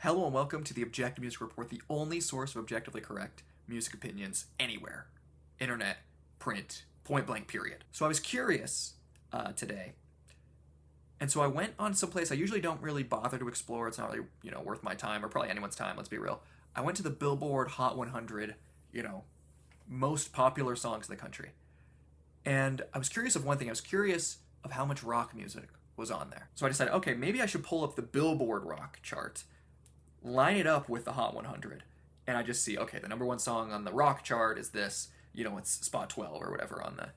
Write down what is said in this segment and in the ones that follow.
Hello and welcome to the Objective Music Report, the only source of objectively correct music opinions anywhere. Internet, print, point blank, period. So I was curious today, and so I went on some place I usually don't really bother to explore. It's not really, worth my time or probably anyone's time, let's be real. I went to the Billboard Hot 100, most popular songs in the country. And I was curious of one thing. I was curious of how much rock music was on there. So I decided, okay, maybe I should pull up the Billboard rock chart, line it up with the Hot 100, and I just see, okay, the number one song on the rock chart is this, it's spot 12 or whatever on the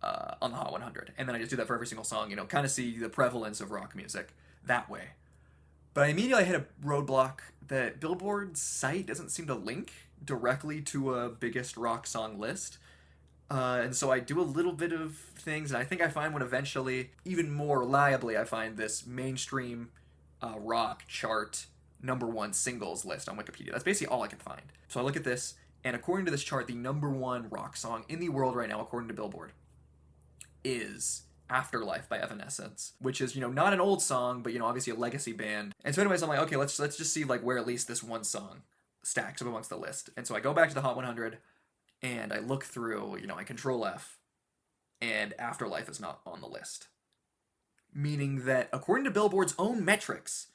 Hot 100, and then I just do that for every single song, kind of see the prevalence of rock music that way. But I immediately hit a roadblock that Billboard's site doesn't seem to link directly to a biggest rock song list. And so I do a little bit of things, and I think I find one eventually, even more reliably, I find this mainstream rock chart number one singles list on Wikipedia. That's basically all I can find. So I look at this, and according to this chart, the number one rock song in the world right now, according to Billboard, is Afterlife by Evanescence, which is, not an old song, but, obviously a legacy band. And so anyways, I'm like, okay, let's just see, where at least this one song stacks up amongst the list. And so I go back to the Hot 100, and I look through, I Control F, and Afterlife is not on the list. Meaning that, according to Billboard's own metrics,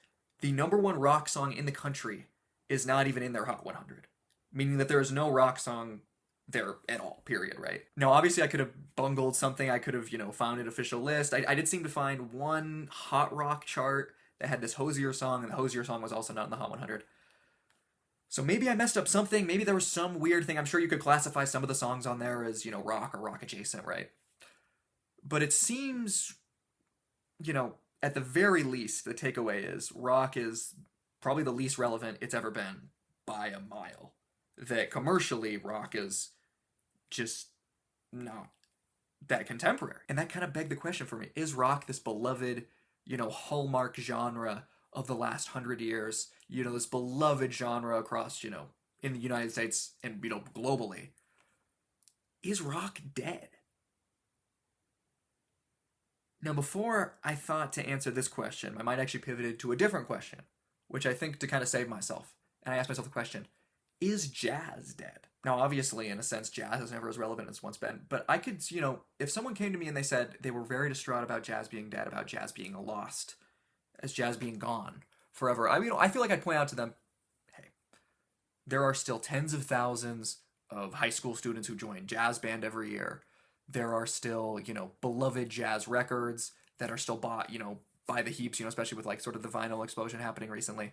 the number one rock song in the country is not even in their Hot 100. Meaning that there is no rock song there at all, period, right? Now, obviously, I could have bungled something. I could have, found an official list. I did seem to find one hot rock chart that had this Hosier song, and the Hosier song was also not in the Hot 100. So maybe I messed up something. Maybe there was some weird thing. I'm sure you could classify some of the songs on there as, rock or rock adjacent, right? But it seems, at the very least, the takeaway is rock is probably the least relevant it's ever been by a mile. That commercially, rock is just not that contemporary. And that kind of begged the question for me. Is rock this beloved, hallmark genre of the last 100 years? This beloved genre across, in the United States and, globally. Is rock dead? Now, before I thought to answer this question, my mind actually pivoted to a different question, which I think to kind of save myself. And I asked myself the question, is jazz dead? Now, obviously, in a sense, jazz is never as relevant as it's once been. But I could, if someone came to me and they said they were very distraught about jazz being dead, about jazz being lost, as jazz being gone forever, I feel like I'd point out to them, hey, there are still tens of thousands of high school students who join jazz band every year. There are still, beloved jazz records that are still bought, by the heaps, especially with sort of the vinyl explosion happening recently.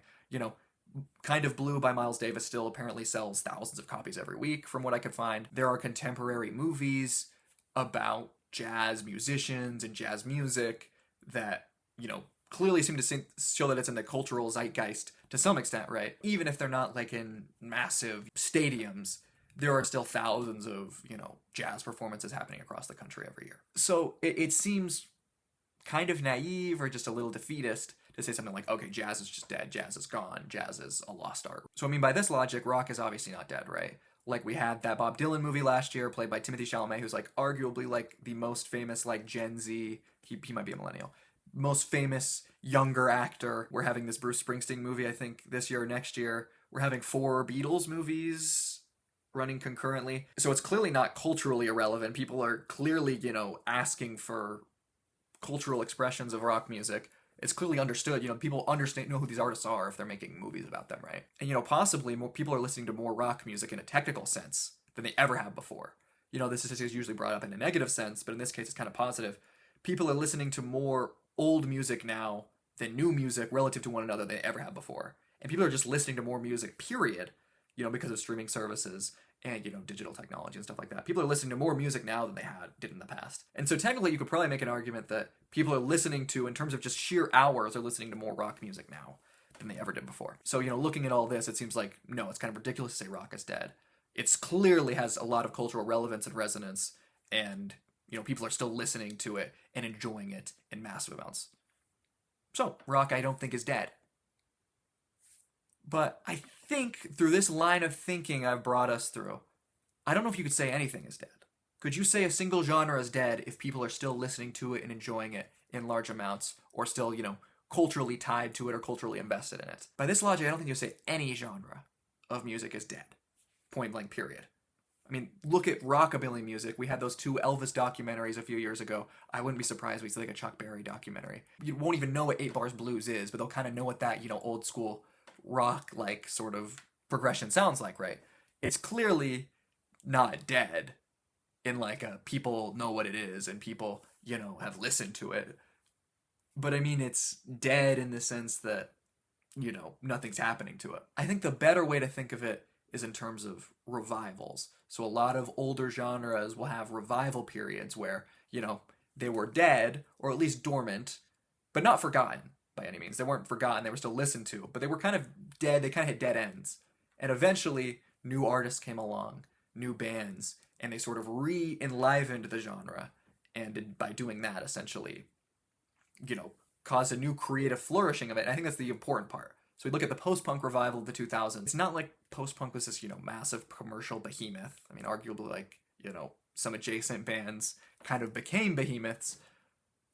Kind of Blue by Miles Davis still apparently sells thousands of copies every week from what I could find. There are contemporary movies about jazz musicians and jazz music that, clearly seem to show that it's in the cultural zeitgeist to some extent, right? Even if they're not in massive stadiums, there are still thousands of, jazz performances happening across the country every year. So it seems kind of naive or just a little defeatist to say something like, okay, jazz is just dead, jazz is gone, jazz is a lost art. So by this logic, rock is obviously not dead, right? We had that Bob Dylan movie last year played by Timothée Chalamet, who's arguably the most famous Gen Z, he might be a millennial, most famous younger actor. We're having this Bruce Springsteen movie, I think, this year or next year. We're having 4 Beatles movies running concurrently. So it's clearly not culturally irrelevant. People are clearly, asking for cultural expressions of rock music. It's clearly understood. People know who these artists are if they're making movies about them, right? And, possibly more people are listening to more rock music in a technical sense than they ever have before. This is usually brought up in a negative sense, but in this case it's kind of positive. People are listening to more old music now than new music relative to one another than they ever have before. And people are just listening to more music, period, because of streaming services and, digital technology and stuff like that. People are listening to more music now than they did in the past. And so technically you could probably make an argument that people are listening to, in terms of just sheer hours, are listening to more rock music now than they ever did before. So, looking at all this, it seems like, no, it's kind of ridiculous to say rock is dead. It clearly has a lot of cultural relevance and resonance, and, people are still listening to it and enjoying it in massive amounts. So, rock I don't think is dead. But I think through this line of thinking I've brought us through, I don't know if you could say anything is dead. Could you say a single genre is dead if people are still listening to it and enjoying it in large amounts, or still, culturally tied to it or culturally invested in it. By this logic, I don't think you say any genre of music is dead. Point blank, period. I mean, look at rockabilly music. We had those 2 Elvis documentaries a few years ago. I wouldn't be surprised if we see like a Chuck Berry documentary. You won't even know what 8 Bars Blues is, but they'll kind of know what that, old school rock like sort of progression sounds like, right? It's clearly not dead in like people know what it is and people, have listened to it. But I mean, it's dead in the sense that, nothing's happening to it. I think the better way to think of it is in terms of revivals. So a lot of older genres will have revival periods where, they were dead or at least dormant, but not forgotten by any means. They weren't forgotten, they were still listened to, but they were kind of dead, they kind of hit dead ends. And eventually, new artists came along, new bands, and they sort of re-enlivened the genre. And by doing that, essentially, caused a new creative flourishing of it. And I think that's the important part. So we look at the post-punk revival of the 2000s. It's not like post-punk was this, massive commercial behemoth. I mean, arguably, like, some adjacent bands kind of became behemoths.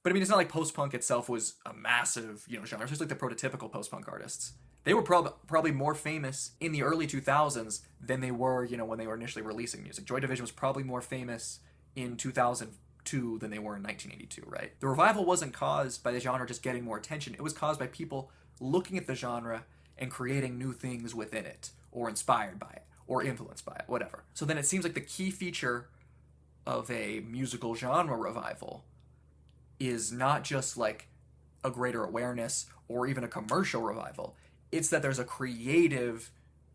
But I mean, it's not like post-punk itself was a massive, genre. It's just like the prototypical post-punk artists. They were probably more famous in the early 2000s than they were, when they were initially releasing music. Joy Division was probably more famous in 2002 than they were in 1982, right? The revival wasn't caused by the genre just getting more attention. It was caused by people looking at the genre and creating new things within it, or inspired by it, or influenced by it, whatever. So then it seems like the key feature of a musical genre revival is not just like a greater awareness or even a commercial revival. It's that there's a creative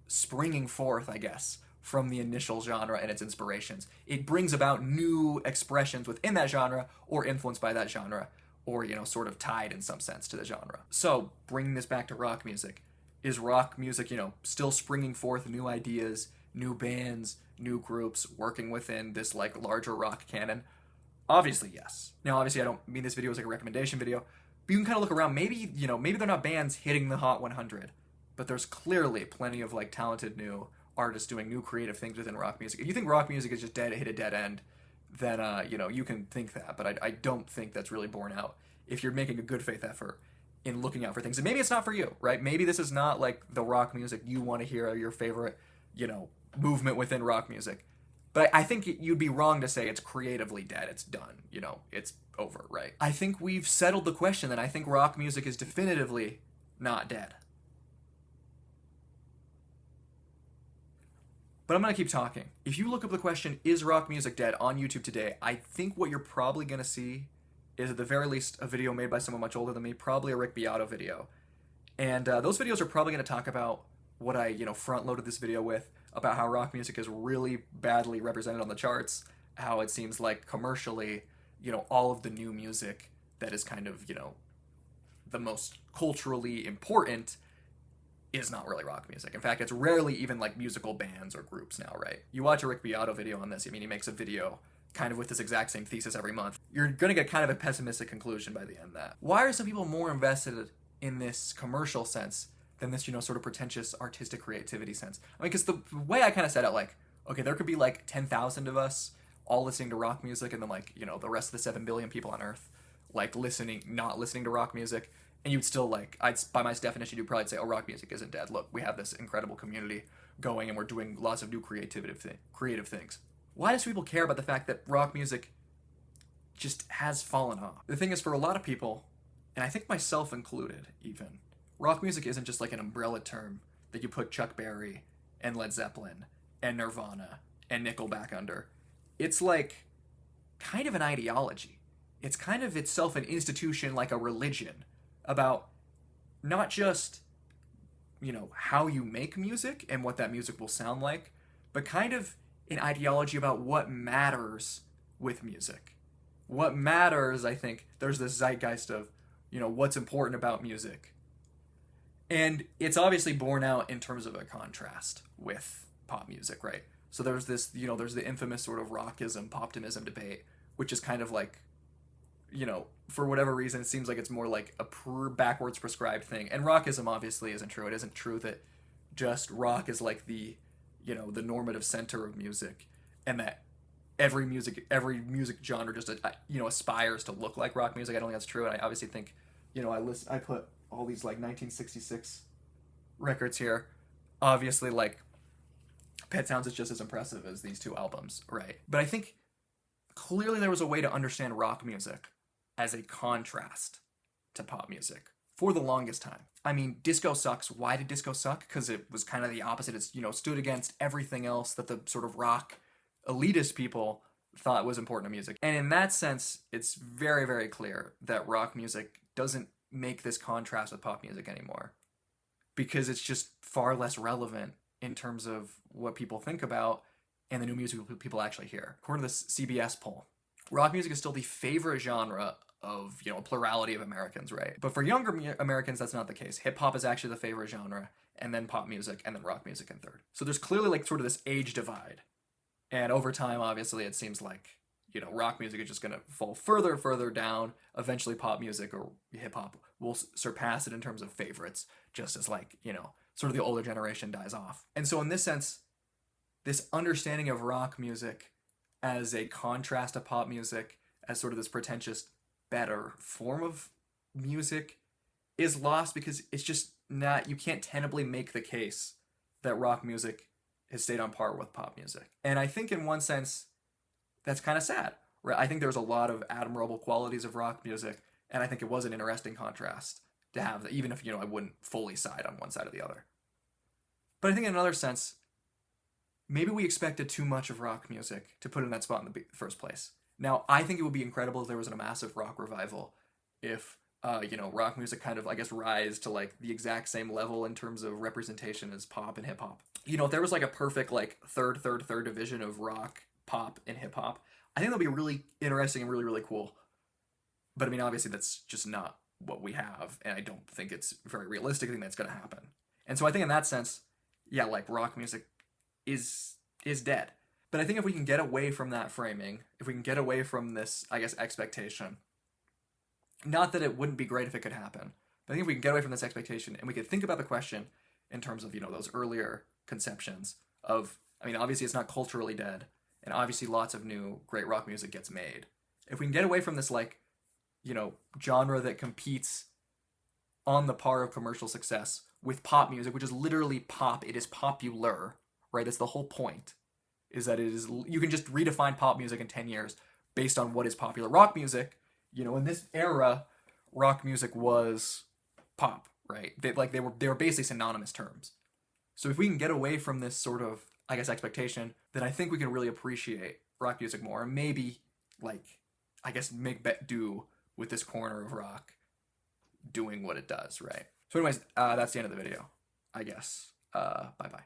springing forth, I guess, from the initial genre and its inspirations. It brings about new expressions within that genre or influenced by that genre or, sort of tied in some sense to the genre. So bringing this back to rock music, is rock music, still springing forth new ideas, new bands, new groups working within this like larger rock canon? Obviously, yes. Now, obviously, I don't mean this video as like a recommendation video, but you can kind of look around. Maybe, maybe they're not bands hitting the Hot 100, but there's clearly plenty of like talented new artists doing new creative things within rock music. If you think rock music is just dead, hit a dead end, then, you can think that, but I don't think that's really borne out if you're making a good faith effort in looking out for things. And maybe it's not for you, right? Maybe this is not like the rock music you want to hear, or your favorite, movement within rock music. But I think you'd be wrong to say it's creatively dead. It's done. It's over, right? I think we've settled the question that I think rock music is definitively not dead. But I'm going to keep talking. If you look up the question, is rock music dead, on YouTube today, I think what you're probably going to see is at the very least a video made by someone much older than me, probably a Rick Beato video. And those videos are probably going to talk about what I, front-loaded this video with, about how rock music is really badly represented on the charts, how it seems like commercially, all of the new music that is kind of, the most culturally important is not really rock music. In fact, it's rarely even like musical bands or groups now, right? You watch a Rick Beato video on this, he makes a video kind of with this exact same thesis every month. You're going to get kind of a pessimistic conclusion by the end of that. Why are some people more invested in this commercial sense than this, sort of pretentious artistic creativity sense? I mean, because the way I kind of said it, like, okay, there could be like 10,000 of us all listening to rock music, and then like, the rest of the 7 billion people on Earth, like not listening to rock music, and you'd still like, by my definition, you'd probably say, oh, rock music isn't dead. Look, we have this incredible community going, and we're doing lots of new creative things. Why does people care about the fact that rock music just has fallen off? The thing is, for a lot of people, and I think myself included even, rock music isn't just like an umbrella term that you put Chuck Berry and Led Zeppelin and Nirvana and Nickelback under. It's like kind of an ideology. It's kind of itself an institution, like a religion, about not just, how you make music and what that music will sound like, but kind of an ideology about what matters with music. What matters, I think, there's this zeitgeist of, what's important about music. And it's obviously borne out in terms of a contrast with pop music, right? So there's this, there's the infamous sort of rockism, poptimism debate, which is kind of like, for whatever reason, it seems like it's more like a backwards prescribed thing. And rockism obviously isn't true. It isn't true that just rock is like the, the normative center of music, and that every music genre just, aspires to look like rock music. I don't think that's true. And I obviously think you know, I put all these like 1966 records here. Obviously, like Pet Sounds is just as impressive as these two albums, right? But I think clearly there was a way to understand rock music as a contrast to pop music for the longest time. I mean, disco sucks. Why did disco suck? Because it was kind of the opposite. It's, you know, stood against everything else that the sort of rock elitist people thought was important to music. And in that sense, it's very, very clear that rock music doesn't make this contrast with pop music anymore, because it's just far less relevant in terms of what people think about and the new music people actually hear. According to this CBS poll, rock music is still the favorite genre of, you know, a plurality of Americans, right? But for younger Americans, that's not the case. Hip hop is actually the favorite genre, and then pop music, and then rock music in third. So there's clearly like sort of this age divide. And over time, obviously, it seems like, you know, rock music is just going to fall further and further down. Eventually, pop music or hip hop will surpass it in terms of favorites, just as, like, you know, sort of the older generation dies off. And so in this sense, this understanding of rock music as a contrast to pop music, as sort of this pretentious, better form of music, is lost, because it's just not, you can't tenably make the case that rock music has stayed on par with pop music. And I think in one sense, that's kind of sad, right? I think there's a lot of admirable qualities of rock music, and I think it was an interesting contrast to have, even if, you know, I wouldn't fully side on one side or the other. But I think in another sense, maybe we expected too much of rock music to put in that spot in the first place. Now, I think it would be incredible if there was a massive rock revival, if, you know, rock music kind of, I guess, rise to like the exact same level in terms of representation as pop and hip hop. You know, if there was like a perfect like third division of rock, pop, and hip hop, I think that'd be really interesting and really, really cool. But I mean, obviously that's just not what we have, and I don't think it's a very realistic thing that's going to happen. And so I think in that sense, yeah, like rock music is dead. But I think if we can get away from that framing, if we can get away from this, I guess, expectation, not that it wouldn't be great if it could happen, but I think if we can get away from this expectation and we could think about the question in terms of, you know, those earlier conceptions of, I mean, obviously it's not culturally dead, and obviously lots of new great rock music gets made. If we can get away from this, like, you know, genre that competes on the par of commercial success with pop music, which is literally pop, it is popular, right? That's the whole point, is that it is, you can just redefine pop music in 10 years based on what is popular. Rock music, you know, in this era, rock music was pop, right? They were basically synonymous terms. So if we can get away from this sort of, I guess, expectation, then I think we can really appreciate rock music more, and maybe, like, I guess, make do with this corner of rock doing what it does, right? So anyways, that's the end of the video, I guess. Bye-bye.